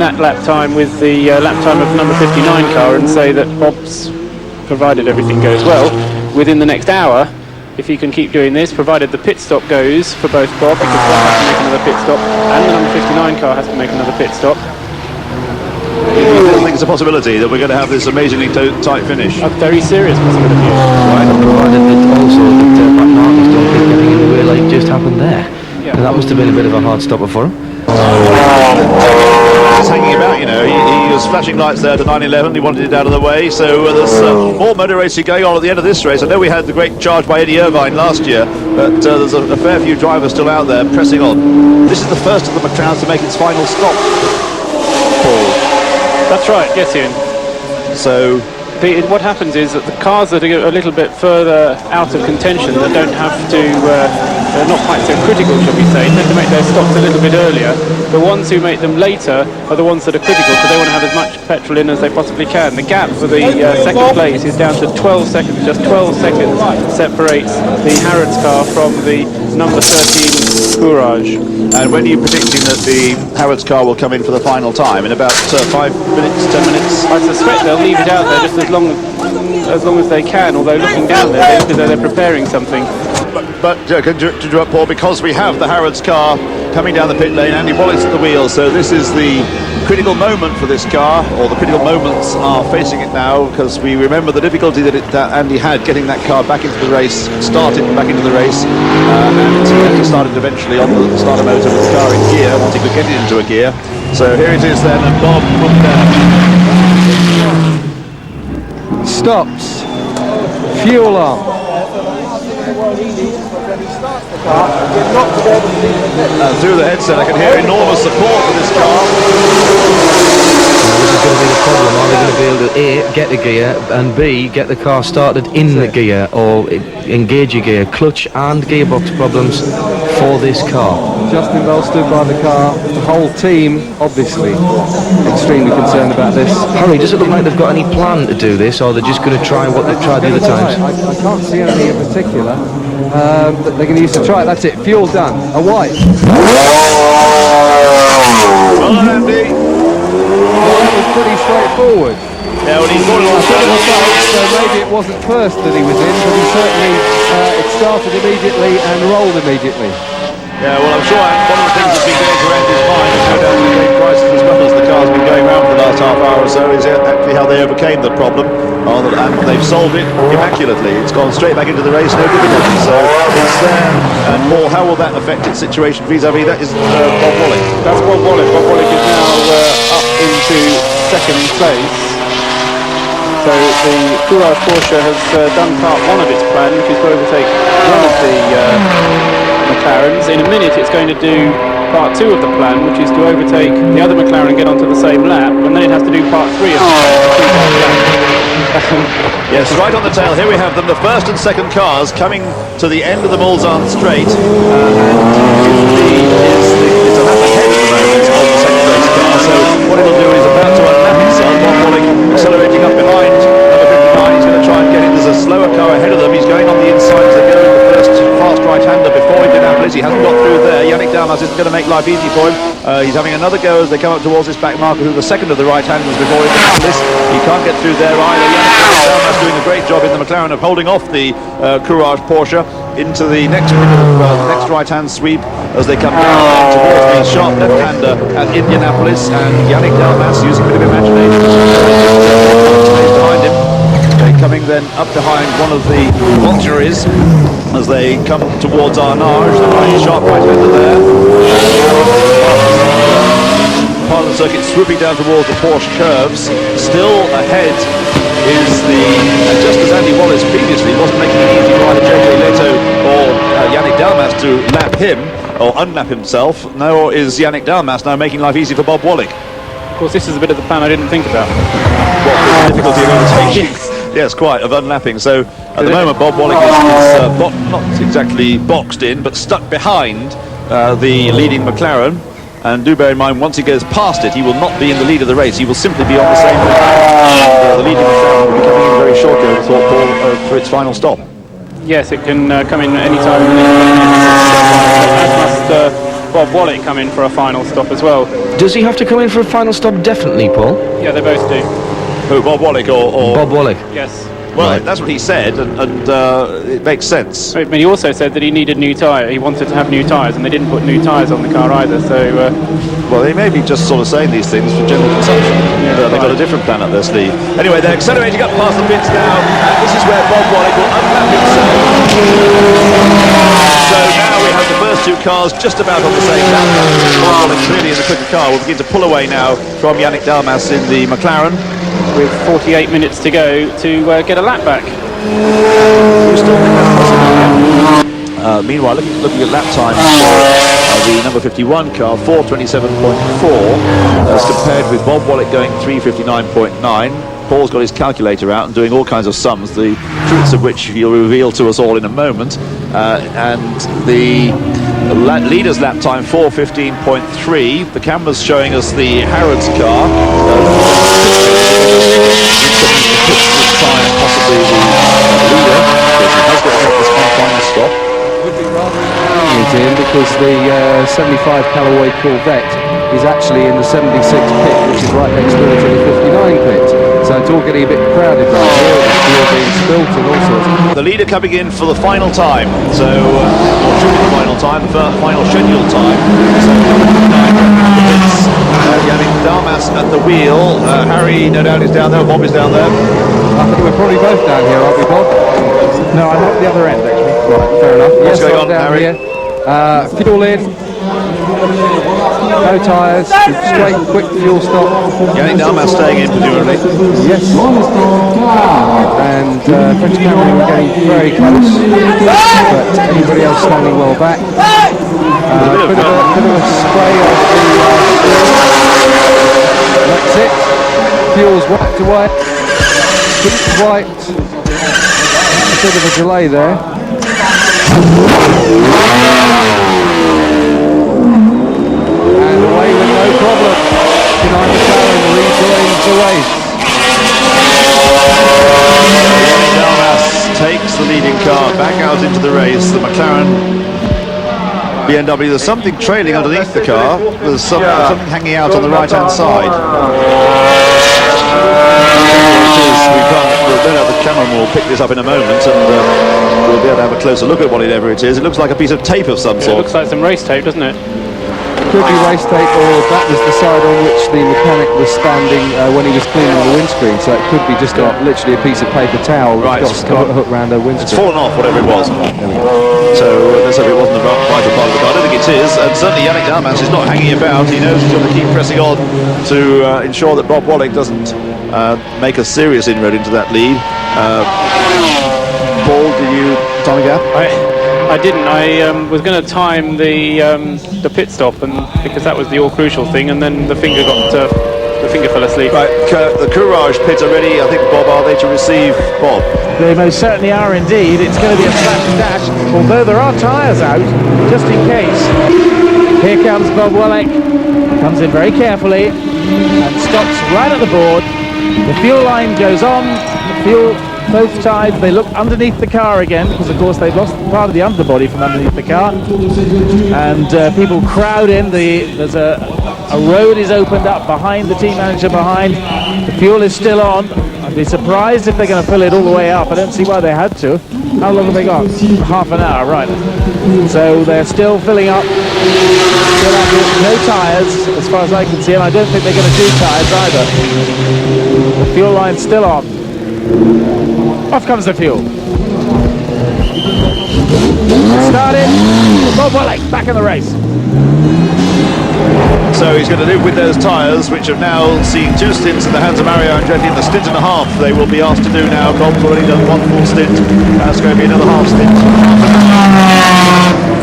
that lap time with the lap time of number 59 car and say that Bob's, provided everything goes well, within the next hour, if he can keep doing this, provided the pit stop goes for both Bob, because Bob has to make another pit stop, and the number 59 car has to make another pit stop. I think it's a possibility that we're going to have this amazingly tight finish. A very serious possibility. Right, provided that also that Matt Marcus don't keep getting in the way like just happened there. Yeah. That must have been a bit of a hard stopper for him. He's hanging about, you know. He was flashing lights there to 911. He wanted it out of the way. So there's more motor racing going on at the end of this race. I know we had the great charge by Eddie Irvine last year, but there's a fair few drivers still out there pressing on. This is the first of the McLarens to make its final stop. Paul. That's right, yes, Ian. So what happens is that the cars that are a little bit further out of contention, that don't have to, they're not quite so critical, shall we say, tend to make their stops a little bit earlier. The ones who make them later are the ones that are critical, because they want to have as much petrol in as they possibly can. The gap for the second place is down to 12 seconds. Just 12 seconds separates the Harrods car from the number 13 Courage. And when are you predicting that the Harrods car will come in for the final time? In about 5 minutes, 10 minutes? I suspect they'll leave it out there just as long as they can, although looking down there, they look as though they're preparing something. But to interrupt, Paul, because we have the Harrods car coming down the pit lane, Andy Wallace at the wheel, so this is the critical moment for this car, or the critical moments are facing it now, because we remember the difficulty that Andy had getting that car back into the race, started back into the race, and he started eventually on the starter motor with the car in gear, once he could get it into a gear. So here it is then, and Bob put down. Stops. Fuel on. Through the headset I can hear enormous support for this car. This is going to be the problem. Are they going to be able to A, get the gear, and B, get the car started in the gear, or engage your gear? Clutch and gearbox problems for this car. Justin Bell stood by the car. The whole team, obviously, extremely concerned about this. Harry, does it look like they've got any plan to do this, or they're just going to try what they've tried the other times? I can't see anything in particular that they're going to use to try it. That's it. Fuel done. A white. Well done, Andy. Well, that was pretty straightforward. Yeah, when he thought it was So maybe it wasn't first that he was in, but he certainly it started immediately and rolled immediately. Yeah, well, I'm sure one of the things that's been going through Andy's mind, and no doubt the great prices as well as the car's been going around for the last half hour or so, is actually how they overcame the problem, and they've solved it immaculately. It's gone straight back into the race, no difficulty. So it's there. And Paul, how will that affect its situation vis-a-vis? That is Bob Wallach. That's Bob Wallach. Bob Wallach is now up into second place. So the Courage Porsche has done part one of its plan, which is to overtake one of the McLarens. In a minute it's going to do part two of the plan, which is to overtake the other McLaren and get onto the same lap, and then it has to do part three of the plan. Yes, right on the tail. Here we have them, the first and second cars coming to the end of the Mulsanne straight. It's a lap ahead at the moment of the second race car, so what it'll do is about to unlap itself. Bob Wallach accelerating up behind number 59. He's going to try and get in. There's a slower car ahead of them. He's going on the inside as they go in the first fast right-hander before Indianapolis. He hasn't got through there. Yannick Dalmas isn't going to make life easy for him. He's having another go as they come up towards this back marker, who the second of the right-handers before Indianapolis. He can't get through there either. Yannick Dalmas doing a great job in the McLaren of holding off the Courage Porsche into the next right-hand sweep as they come down towards the sharp left-hander at Indianapolis, and Yannick Dalmas using a bit of imagination behind him. Coming then up behind one of the Volturies as they come towards Arnage, the sharp right-hander there. Part of the circuit swooping down towards the Porsche curves. Still ahead is just as Andy Wallace previously wasn't making it easy for either JJ Leto or Yannick Dalmas to lap him or unlap himself, nor is Yannick Dalmas now making life easy for Bob Wallach. Of course, this is a bit of the plan I didn't think about. What, the difficulty of overtaking? Yes, quite, of unlapping. So at the moment Bob Wallach is not exactly boxed in, but stuck behind the leading McLaren. And do bear in mind, once he goes past it, he will not be in the lead of the race. He will simply be on the same line. The leading McLaren will be coming in very shortly, I thought, Paul, for its final stop. Yes, it can come in any time. As must Bob Wallach come in for a final stop as well. Does he have to come in for a final stop? Definitely, Paul. Yeah, they both do. Who, Bob Wallach or Bob Wallach. Yes. Well, Right. that's what he said, and it makes sense. But he also said that he needed new tyre. He wanted to have new tyres, and they didn't put new tyres on the car either. So Well, they may be just sort of saying these things for general consumption. They've got a different plan up their sleeve. Anyway, they're accelerating up past the pits now. This is where Bob Wallach will unlap himself. So now we have the first two cars just about on the same lap. Bob Wallach clearly in the quicker car will begin to pull away now from Yannick Dalmas in the McLaren. with 48 minutes to go to get a lap back. Meanwhile, looking at lap times for the number 51 car, 4:27.4, as compared with Bob Wallach going 3:59.9. Paul's got his calculator out and doing all kinds of sums, the truths of which he'll reveal to us all in a moment. And the leader's lap time 4:15.3. The camera's showing us the Harrods car. Possibly the leader, because he has got to make this one final stop. Would be rather in because the 75 Callaway Corvette is actually in the 76 pit, which is right next door to the 59 pit. So it's all getting a bit crowded. Fuel being spilt and all sorts. The leader coming in for the final time, so or should be the final time, the final scheduled time. So it's Yannick Dalmas at the wheel. Harry, no doubt, is down there. Bob is down there. I think we're probably both down here, aren't we, Bob? No, I'm at the other end, actually. Right, fair enough. What's going I'm on, down Harry? here. Fuel in. No tyres. Straight, quick fuel stop. Yannick Dalmas staying in, presumably. Yes. And French Cameron were getting very close, but everybody else standing well back. Bit of a spray of the that's it. Fuel's wiped away. It's wiped. A bit of a delay there. And away with no problem. Behind McLaren rejoins the race. Yannick Dalmas takes the leading car back out into the race. The McLaren BMW, there's something trailing underneath the car. There's something hanging out on the right-hand side. The cameraman will pick this up in a moment, and we'll be able to have a closer look at whatever it is. It looks like a piece of tape of some It sort. looks like some race tape, doesn't it? Could be race tape, or that was the side on which the mechanic was standing when he was cleaning the windscreen. So it could be just literally a piece of paper towel Right, that's got hooked around the It's windscreen. fallen off, whatever it was. So let's hope it wasn't the vital part of the car. I don't think it is, and certainly Yannick Dalmas is not hanging about. He knows he's got to keep pressing on to ensure that Bob Wallach doesn't make a serious inroad into that lead. Paul, did you time a gap? I didn't. I was going to time the pit stop, and because that was the all crucial thing, and then the finger fell asleep. Right, the Courage pit are ready. I think, Bob, are they to receive Bob? They most certainly are indeed. It's going to be a smash and dash, although there are tyres out, just in case. Here comes Bob Wallach. Comes in very carefully and stops right at the board. The fuel line goes on. The fuel, both sides, they look underneath the car again, because of course they've lost part of the underbody from underneath the car. And people crowd in. There's a road is opened up behind the team manager behind. The fuel is still on. I'd be surprised if they're going to fill it all the way up. I don't see why they had to. How long have they got? Half an hour, right. So they're still filling up. Still have no tyres, as far as I can see, and I don't think they're going to do tyres either. The fuel line's still on. Off comes the fuel. Started. Bob Wallach back in the race. So he's going to live with those tyres, which have now seen two stints in the hands of Mario Andretti. In the stint and a half they will be asked to do now. Bob's already done one full stint. That's going to be another half stint.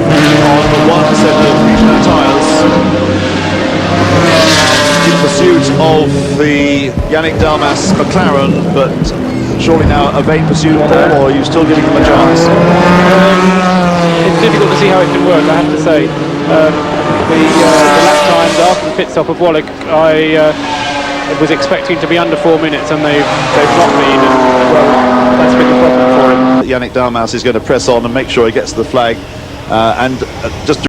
On the one set of Michelin tyres. In pursuit of the Yannick Dalmas McLaren, but surely now a vain pursuit, Paul, or are you still giving them a chance? It's difficult to see how it can work, I have to say. The lap times after the pit stop of Wallach, I was expecting to be under 4 minutes, and they've not been, and well, that's been the problem for him. Yannick Dalmas is going to press on and make sure he gets to the flag, and just